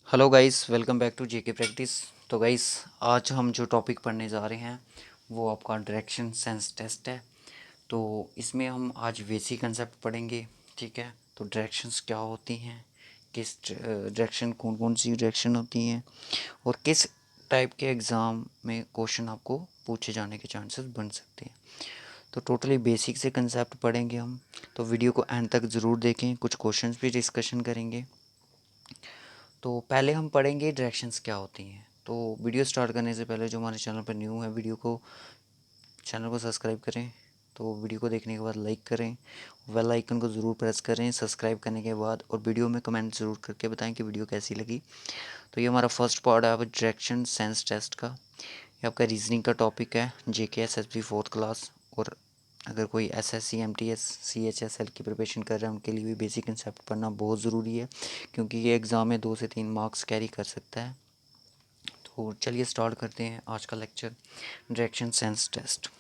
Hello guys, welcome back to JK practice. तो guys, आज हम जो टॉपिक पढ़ने जा रहे हैं वो आपका डायरेक्शन सेंस टेस्ट है। तो इसमें हम आज बेसिक कंसेप्ट पढ़ेंगे। ठीक है, तो डायरेक्शंस क्या होती हैं, किस डायरेक्शन, कौन कौन सी डायरेक्शन होती हैं और किस टाइप के एग्ज़ाम में क्वेश्चन आपको पूछे जाने के चांसेस बन सकते हैं। तो टोटली बेसिक से कंसेप्ट पढ़ेंगे हम। तो वीडियो को एंड तक ज़रूर देखें, कुछ क्वेश्चंस भी डिस्कशन करेंगे। तो पहले हम पढ़ेंगे डायरेक्शंस क्या होती हैं। तो वीडियो स्टार्ट करने से पहले जो हमारे चैनल पर न्यू है, चैनल को सब्सक्राइब करें। तो वीडियो को देखने के बाद लाइक करें, बेल आइकन को ज़रूर प्रेस करें सब्सक्राइब करने के बाद, और वीडियो में कमेंट ज़रूर करके बताएं कि वीडियो कैसी लगी। तो ये हमारा फर्स्ट पार्ट है अब डायरेक्शन सेंस टेस्ट का। ये आपका रीजनिंग का टॉपिक है, जेके एसएसबी फोर्थ क्लास। और अगर कोई एसएससी एमटीएस सीएचएसएल की प्रिपरेशन कर रहा है उनके लिए भी बेसिक कंसेप्ट पढ़ना बहुत ज़रूरी है, क्योंकि ये एग्ज़ाम में 2 से 3 मार्क्स कैरी कर सकता है। तो चलिए स्टार्ट करते हैं आज का लेक्चर, डायरेक्शन सेंस टेस्ट।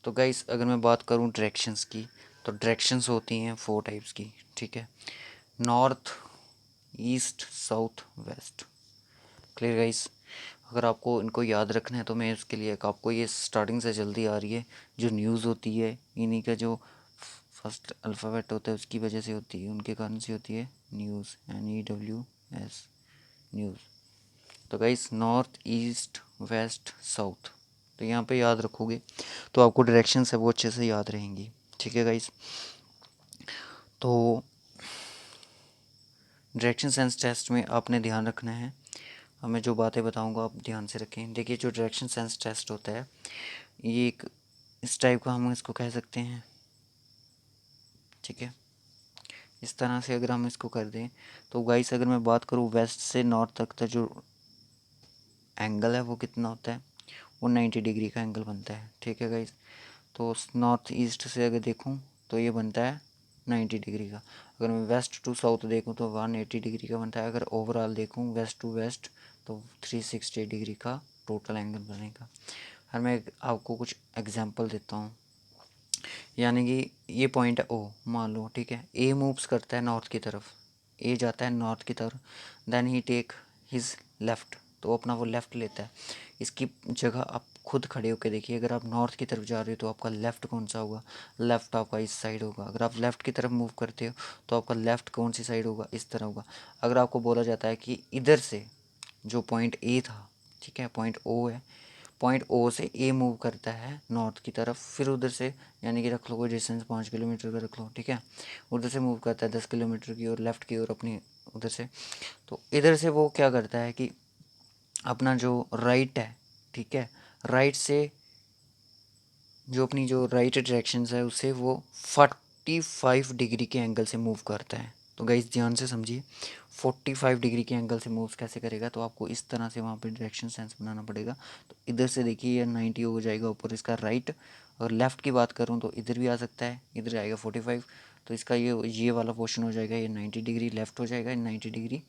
तो गाइस, अगर मैं बात करूं डायरेक्शंस की, तो डायरेक्शंस होती हैं 4 टाइप्स की। ठीक है, north, east, south, west. Clear guys? अगर आपको इनको याद रखना है तो मैं इसके लिए आपको, ये स्टार्टिंग से जल्दी आ रही है, जो न्यूज़ होती है इन्हीं का जो फर्स्ट अल्फ़ाबेट होता है उसकी वजह से होती है, उनके कारण से होती है न्यूज़, NEWS, न्यूज़। तो guys, north, east, west, south, तो यहाँ पे याद रखोगे तो आपको डायरेक्शंस है वो अच्छे से याद रहेंगी। ठीक है गाइस? तो डायरेक्शन सेंस टेस्ट में आपने ध्यान रखना है, अब मैं जो बातें बताऊंगा आप ध्यान से रखें। देखिए, जो डायरेक्शन सेंस टेस्ट होता है ये एक इस टाइप का हम इसको कह सकते हैं। ठीक है, इस तरह से अगर हम इसको कर दें तो गाइस, अगर मैं बात करूँ वेस्ट से नॉर्थ तक का जो एंगल है वो कितना होता है, वो 90 डिग्री का एंगल बनता है। ठीक है गाइस? तो नॉर्थ ईस्ट से अगर देखूँ तो ये बनता है 90 डिग्री का। अगर मैं वेस्ट टू साउथ देखूँ तो 180 डिग्री का बनता है। अगर ओवरऑल देखूँ वेस्ट टू वेस्ट तो 360 डिग्री का टोटल एंगल बनेगा। और मैं आपको कुछ एग्जांपल देता हूँ। यानी कि ये पॉइंट है ओ, मान लो। ठीक है, ए मूव्स करता है नॉर्थ की तरफ, ए जाता है नॉर्थ की तरफ, then he take his left, तो अपना वो लेफ़्ट लेता है। इसकी जगह आप खुद खड़े होकर देखिए, अगर आप नॉर्थ की तरफ जा रहे हो तो आपका लेफ़्ट कौन सा होगा, लेफ़्ट आपका इस साइड होगा। अगर आप लेफ़्ट की तरफ मूव करते हो तो आपका लेफ़्ट कौन सी साइड होगा, इस तरह होगा। अगर आपको बोला जाता है कि इधर से जो पॉइंट ए था, ठीक है, पॉइंट ओ है, पॉइंट ओ से ए मूव करता है नॉर्थ की तरफ, फिर उधर से, यानी कि रख लो कोई डिस्टेंस 5 किलोमीटर का रख लो। ठीक है, उधर से मूव करता है 10 किलोमीटर की और लेफ़्ट की ओर अपनी उधर से। तो इधर से वो क्या करता है कि अपना जो राइट है, ठीक है, राइट से जो अपनी जो राइट डायरेक्शन है उससे वो 45 डिग्री के एंगल से मूव करता है। तो गाइस ध्यान से समझिए, 45 डिग्री के एंगल से मूव कैसे करेगा, तो आपको इस तरह से वहाँ पे डायरेक्शन सेंस बनाना पड़ेगा। तो इधर से देखिए ये 90 हो जाएगा ऊपर इसका राइट, और लेफ़्ट की बात करूँ तो इधर भी आ सकता है, इधर आएगा 45। तो इसका ये वाला पोर्शन हो जाएगा, ये 90 डिग्री लेफ़्ट हो जाएगा, 90 डिग्री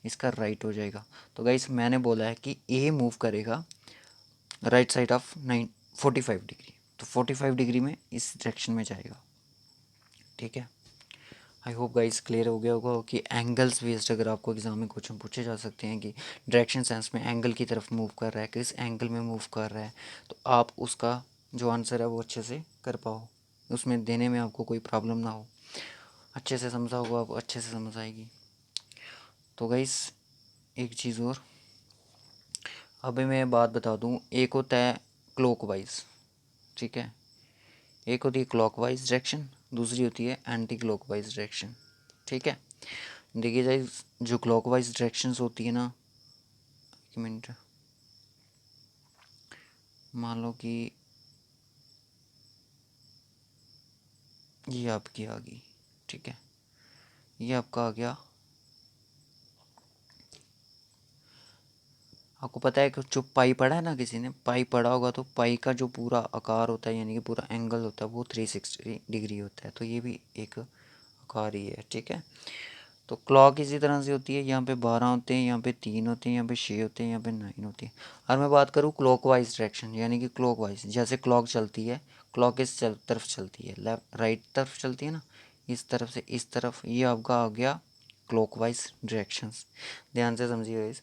इसका राइट हो जाएगा। तो गाइस, मैंने बोला है कि ए मूव करेगा राइट साइड ऑफ 45 डिग्री, तो 45 डिग्री में इस डायरेक्शन में जाएगा। ठीक है, आई होप गाइस क्लियर हो गया होगा कि एंगल्स बेस्ड अगर आपको एग्जाम में क्वेश्चन पूछे जा सकते हैं कि डायरेक्शन सेंस में एंगल की तरफ मूव कर रहा है, किस एंगल में मूव कर रहा है, तो आप उसका जो आंसर है वो अच्छे से कर पाओ, उसमें देने में आपको कोई प्रॉब्लम ना हो। अच्छे से समझा होगा, आपको अच्छे से समझ आएगी। तो गाइस, एक चीज़ और अभी मैं बात बता दूँ, एक होता है क्लॉकवाइज। ठीक है, एक होती है क्लॉकवाइज डायरेक्शन, दूसरी होती है एंटी क्लॉकवाइज डायरेक्शन। ठीक है, देखिए जाए, जो क्लॉकवाइज डायरेक्शंस होती है ना, एक मिनट, मान लो कि ये आपकी आ गई। ठीक है, ये आपका आ गया। आपको पता है कि जो पाई पढ़ा है ना, किसी ने पाई पढ़ा होगा, तो पाई का जो पूरा आकार होता है, यानी कि पूरा एंगल होता है, वो 360 डिग्री होता है। तो ये भी एक आकार ही है। ठीक है, तो क्लॉक इसी तरह से होती है, यहाँ पे 12 होते हैं, यहाँ पे 3 होते हैं, यहाँ पे 6 होते हैं, यहाँ पे 9 होती है। और मैं बात करूँ क्लॉकवाइज डायरेक्शन, यानी कि क्लॉकवाइज, जैसे क्लॉक चलती है, क्लॉक इस तरफ चलती है, लेफ्ट राइट तरफ चलती है ना, इस तरफ से इस तरफ, ये आपका आ गया क्लॉकवाइज डायरेक्शंस। ध्यान से समझिए गाइस,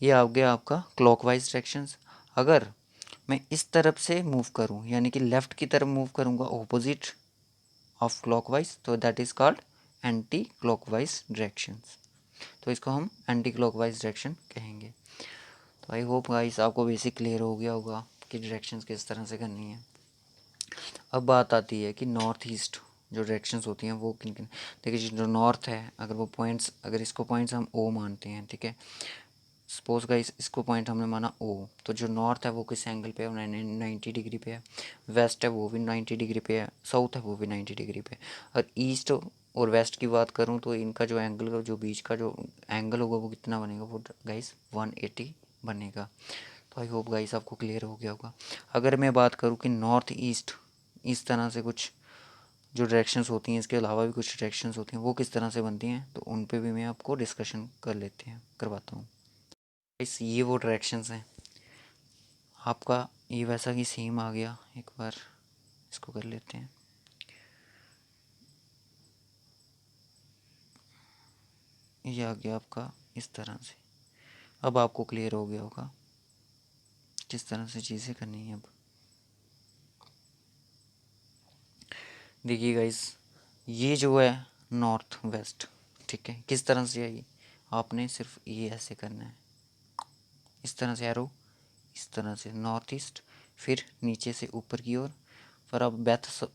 ये आ गया आपका क्लॉकवाइज डायरेक्शंस। अगर मैं इस तरफ से मूव करूं, यानी कि लेफ़्ट की तरफ मूव करूंगा ऑपोजिट ऑफ क्लॉकवाइज, तो that is called anti clockwise directions. तो इसको हम एंटी क्लॉकवाइज डायरेक्शन कहेंगे। तो आई होप गाइस आपको बेसिक क्लियर हो गया होगा कि डायरेक्शंस किस तरह से करनी है। अब बात आती है कि नॉर्थ ईस्ट जो डायरेक्शंस होती हैं वो किन किन। देखिए जो नॉर्थ है, अगर वो पॉइंट्स, अगर इसको पॉइंट्स हम ओ मानते हैं, ठीक है, सपोज गाइस इसको पॉइंट हमने माना ओ, तो जो नॉर्थ है वो किस एंगल पे है, 90 डिग्री पे है। वेस्ट है वो भी 90 डिग्री पे है। साउथ है वो भी 90 डिग्री पे है। और ईस्ट और वेस्ट की बात करूँ तो इनका जो एंगल, जो बीच का जो एंगल होगा वो कितना बनेगा, वो गाइस 180 बनेगा। तो आई होप गाइस आपको क्लियर हो गया होगा। अगर मैं बात करूँ कि नॉर्थ ईस्ट इस तरह से कुछ जो डायरेक्शंस होती हैं, इसके अलावा भी कुछ डायरेक्शंस होती हैं, वो किस तरह से बनती हैं, तो उन पे भी मैं आपको डिस्कशन करवाता हूँ। इस ये वो डायरेक्शंस हैं। आपका ये वैसा ही सेम आ गया, एक बार इसको कर लेते हैं। ये आ गया आपका इस तरह से। अब आपको क्लियर हो गया होगा किस तरह से चीज़ें करनी है। अब देखिए गाइस, ये जो है नॉर्थ वेस्ट, ठीक है, किस तरह से है ये, आपने सिर्फ ये ऐसे करना है, इस तरह से एरो, इस तरह से नॉर्थ ईस्ट, फिर नीचे से ऊपर की ओर। पर आप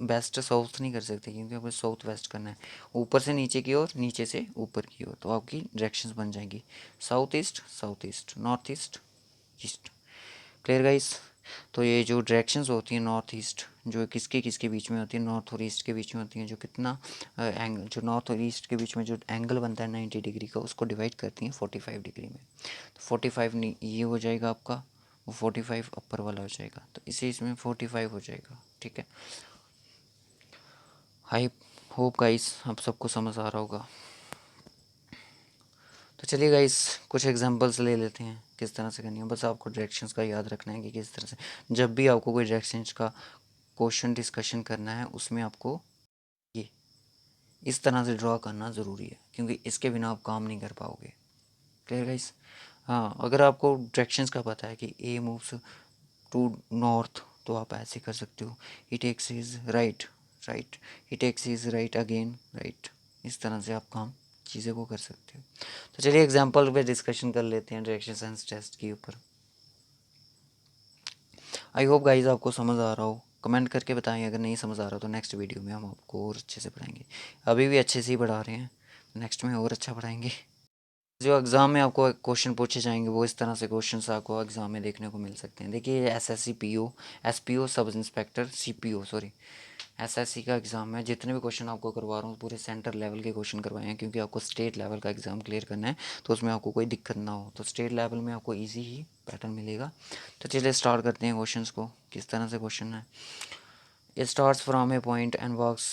वेस्ट साउथ नहीं कर सकते क्योंकि आपको साउथ वेस्ट करना है। ऊपर से नीचे की ओर, नीचे से ऊपर की ओर, तो आपकी डायरेक्शंस बन जाएंगी south east, north east, east. Clear guys. तो ये जो डायरेक्शंस होती हैं नॉर्थ ईस्ट, जो किसके किसके बीच में होती है, नॉर्थ और ईस्ट के बीच में होती हैं, जो कितना एंगल, जो नॉर्थ और ईस्ट के बीच में जो एंगल बनता है 90 डिग्री का, उसको डिवाइड करती हैं 45 डिग्री में। तो 45 नहीं, ये हो जाएगा आपका, वो 45 अपर वाला हो जाएगा, तो इसे इसमें 45 हो जाएगा, ठीक है। आई होप गाइस आप सबको समझ आ रहा होगा। तो चलिए गाइस कुछ एग्जांपल्स ले लेते हैं किस तरह से करनी है। बस आपको डायरेक्शंस का याद रखना है कि किस तरह से, जब भी आपको कोई डायरेक्शंस का क्वेश्चन डिस्कशन करना है उसमें आपको ये इस तरह से ड्रॉ करना ज़रूरी है, क्योंकि इसके बिना आप काम नहीं कर पाओगे। Clear guys. हाँ, अगर आपको डायरेक्शंस का पता है कि ए मूव्स टू नॉर्थ, तो आप ऐसे कर सकते हो, he takes is right, right, he takes is right again, right. इस तरह से आप काम चीज़ें को कर सकते हो। तो चलिए एग्जांपल पे डिस्कशन कर लेते हैं डायरेक्शन सेंस टेस्ट के ऊपर। आई होप गाइज आपको समझ आ रहा हो। कमेंट करके बताएं अगर नहीं समझ आ रहा तो नेक्स्ट वीडियो में हम आपको और अच्छे से पढ़ाएंगे। अभी भी अच्छे से ही पढ़ा रहे हैं, नेक्स्ट में और अच्छा पढ़ाएंगे। जो एग्ज़ाम में आपको क्वेश्चन पूछे जाएंगे वो इस तरह से क्वेश्चंस आपको एग्ज़ाम में देखने को मिल सकते हैं। देखिए SSC PO, SPO sub inspector, CPO sorry, SSC का एग्ज़ाम है। जितने भी क्वेश्चन आपको करवा रहा हूँ पूरे सेंटर लेवल के क्वेश्चन करवाए हैं, क्योंकि आपको स्टेट लेवल का एग्ज़ाम क्लियर करना है, तो उसमें आपको कोई दिक्कत ना हो। तो स्टेट लेवल में आपको ईजी ही पैटर्न मिलेगा। तो चलिए स्टार्ट करते हैं क्वेश्चन को। किस तरह से क्वेश्चन है, it starts from a point and walks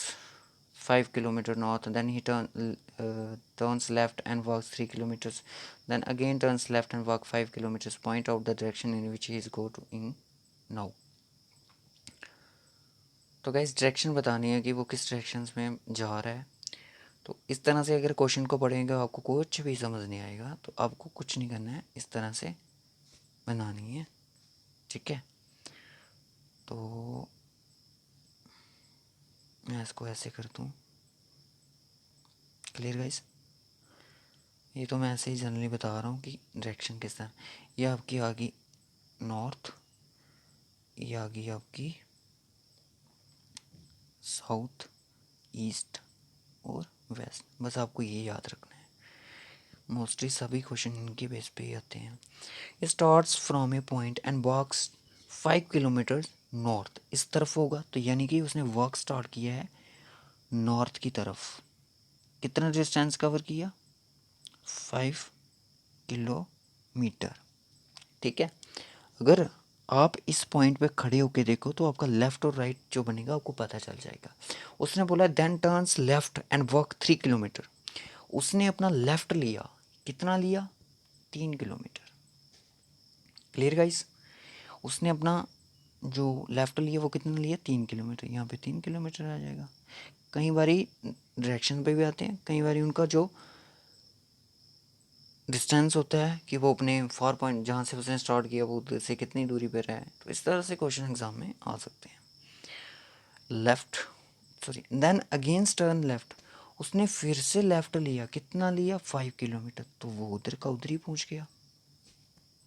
5 kilometers north, then he turns left and walks 3 kilometers, then again turns left and walk 5 kilometers. Point out the direction in which he is going now. तो guys direction बतानी है कि वो किस direction में जा रहा है। तो इस तरह से अगर क्वेश्चन को पढ़ेंगे आपको कुछ भी समझ नहीं आएगा, तो आपको कुछ नहीं करना है, इस तरह से बनानी है, ठीक है। तो मैं इसको ऐसे कर दूँ। Clear guys. ये तो मैं ऐसे ही जनरली बता रहा हूँ कि डायरेक्शन किस तरह। ये आपकी आ गई नॉर्थ, ये आ गई आपकी साउथ, ईस्ट और वेस्ट। बस आपको ये याद रखना है, मोस्टली सभी क्वेश्चन इनके बेस पे ही आते हैं। ये starts from a point and walks 5 kilometre north, इस तरफ होगा, तो यानी कि उसने वॉक स्टार्ट किया है नॉर्थ की तरफ। कितना डिस्टेंस कवर किया, 5 किलोमीटर, ठीक है। अगर आप इस पॉइंट पे खड़े होके देखो तो आपका लेफ़्ट और राइट जो बनेगा आपको पता चल जाएगा। उसने बोला then turns left and walk 3 kilometre. उसने अपना लेफ़्ट लिया, कितना लिया, 3 किलोमीटर। Clear guys. उसने अपना जो लेफ़्ट लिया वो कितना लिया, 3 किलोमीटर। यहाँ पे 3 किलोमीटर आ जाएगा। कई बारी डायरेक्शन पे भी आते हैं, कई बारी उनका जो डिस्टेंस होता है कि वो अपने फॉर पॉइंट जहाँ से उसने स्टार्ट किया वो उधर से कितनी दूरी पर है। तो इस तरह से क्वेश्चन एग्जाम में आ सकते हैं। Left, sorry, then against turn left, उसने फिर से लेफ़्ट लिया, कितना लिया 5 किलोमीटर, तो वो उधर का उधर ही पहुँच गया,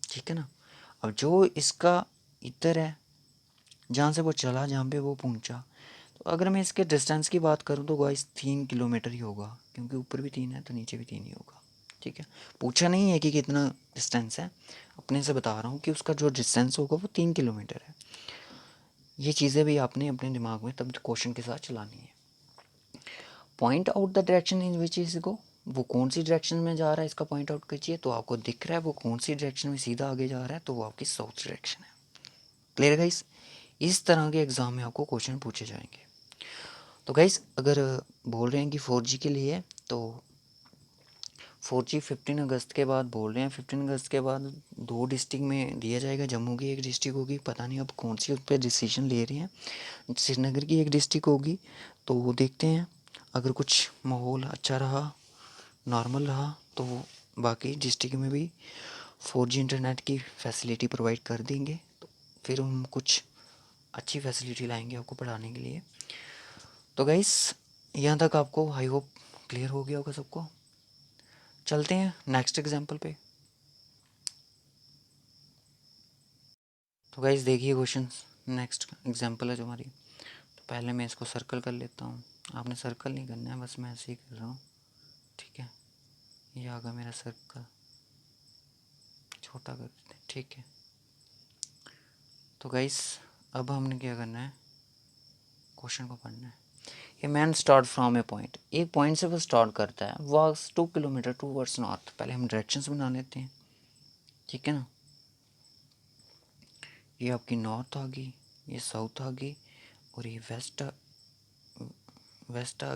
ठीक है ना। अब जो इसका इधर है जहाँ से वो चला, जहाँ पे वो पहुँचा, तो अगर मैं इसके डिस्टेंस की बात करूँ तो गाइस 3 किलोमीटर ही होगा, क्योंकि ऊपर भी 3 है तो नीचे भी 3 ही होगा, ठीक है। पूछा नहीं है कि कितना डिस्टेंस है, अपने से बता रहा हूँ कि उसका जो डिस्टेंस होगा वो 3 किलोमीटर है। ये चीज़ें भी आपने अपने दिमाग में तब क्वेश्चन के साथ चलानी है। Point out the direction in which is go, वो कौन सी डायरेक्शन में जा रहा है इसका पॉइंट आउट कीजिए। तो आपको दिख रहा है वो कौन सी डायरेक्शन में सीधा आगे जा रहा है, तो वो आपकी साउथ डायरेक्शन है। क्लियर गाइस, इस तरह के एग्ज़ाम में आपको क्वेश्चन पूछे जाएंगे। तो गाइस अगर बोल रहे हैं कि 4G के लिए, तो 4G 15 अगस्त के बाद बोल रहे हैं। 15 अगस्त के बाद 2 डिस्ट्रिक्ट में दिया जाएगा, जम्मू की एक डिस्ट्रिक्ट होगी, पता नहीं अब कौन सी उस पर डिसीजन ले रहे हैं। श्रीनगर की एक डिस्ट्रिक्ट होगी, तो वो देखते हैं अगर कुछ माहौल अच्छा रहा, नॉर्मल रहा, तो वो बाकी डिस्ट्रिक्ट में भी 4G इंटरनेट की फैसिलिटी प्रोवाइड कर देंगे। तो फिर हम कुछ अच्छी फैसिलिटी लाएंगे आपको पढ़ाने के लिए। तो गाइस यहाँ तक आपको आई होप क्लियर हो गया होगा सबको। चलते हैं नेक्स्ट एग्जाम्पल पे। तो गाइस देखिए क्वेश्चन, नेक्स्ट एग्जाम्पल है जो हमारी। तो पहले मैं इसको सर्कल कर लेता हूँ, आपने सर्कल नहीं करना है, बस मैं ऐसे ही कर रहा हूँ, ठीक है। ये आ गया मेरा सर्कल, छोटा कर देते हैं, ठीक है। तो गाइस अब हमने क्या करना है, क्वेश्चन को पढ़ना है। A man start from a point, एक पॉइंट से वो स्टार्ट करता है, वॉक्स 2 किलोमीटर टूवर्ड्स नॉर्थ। पहले हम डायरेक्शंस बना लेते हैं, ठीक है ना। ये आपकी नॉर्थ आ गई, ये साउथ आ गई, और ये वेस्ट आ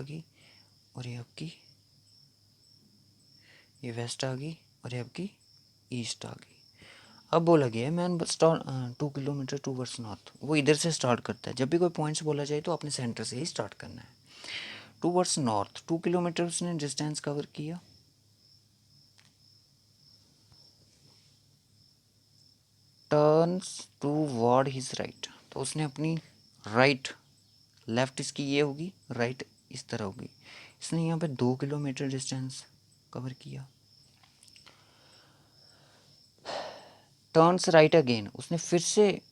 गई, और ये वेस्ट आ गई, और ये आपकी ईस्ट आ गई। अब बोला गया है man start 2 kilometre towards north, वो इधर से स्टार्ट करता है। जब भी कोई पॉइंट्स बोला जाए तो अपने सेंटर से ही स्टार्ट करना है। टूवर्ड्स नॉर्थ 2 किलोमीटर उसने डिस्टेंस कवर किया। Turns towards his right, तो उसने अपनी राइट, लेफ्ट इसकी ये होगी, राइट इस तरह होगी। इसने यहाँ पे 2 किलोमीटर डिस्टेंस कवर किया। टर्न्स राइट अगेन, उसने फिर से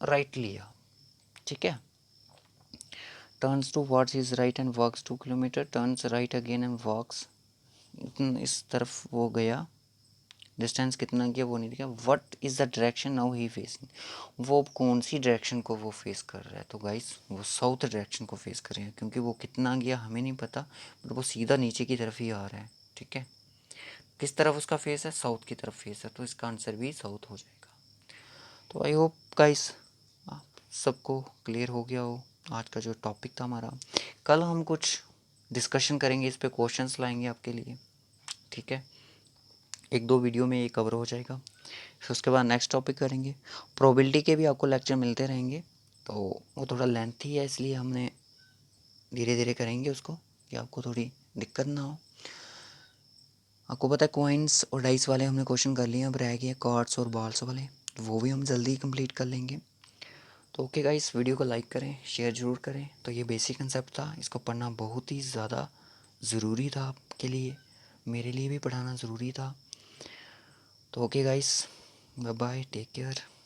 राइट लिया, ठीक है। Turns towards his right and walks 2 kilometre, turns right again and walks, इस तरफ वो गया। डिस्टेंस कितना किया वो नहीं दिखा। What is the direction now he facing, वो कौन सी डायरेक्शन को वो फेस कर रहा है। तो गाइस वो साउथ डायरेक्शन को फेस कर रहे हैं, क्योंकि वो कितना गया हमें नहीं पता, बट वो सीधा नीचे की तरफ ही आ रहा है, ठीक है। किस तरफ उसका फेस है, साउथ की तरफ फेस है, तो इसका आंसर भी साउथ हो जाएगा। तो आई होप गाइस आप सबको क्लियर हो गया हो आज का जो टॉपिक था हमारा। कल हम कुछ डिस्कशन करेंगे, इस पे क्वेश्चंस लाएंगे आपके लिए, ठीक है। 1-2 वीडियो में ये कवर हो जाएगा। फिर उसके बाद नेक्स्ट टॉपिक करेंगे। प्रोबेबिलिटी के भी आपको लेक्चर मिलते रहेंगे, तो वो थोड़ा लेंथी है, इसलिए हमने धीरे धीरे करेंगे उसको, कि आपको थोड़ी दिक्कत ना हो। आपको पता है कॉइन्स और डाइस वाले हमने क्वेश्चन कर लिए, अब रह गए कार्ड्स और बॉल्स वाले, तो वो भी हम जल्दी कंप्लीट कर लेंगे। तो ओके गाइस, वीडियो को लाइक करें, शेयर ज़रूर करें। तो ये बेसिक कंसेप्ट था, इसको पढ़ना बहुत ही ज़्यादा ज़रूरी था आपके लिए, मेरे लिए भी पढ़ाना ज़रूरी था। तो okay guys, bye bye, take care.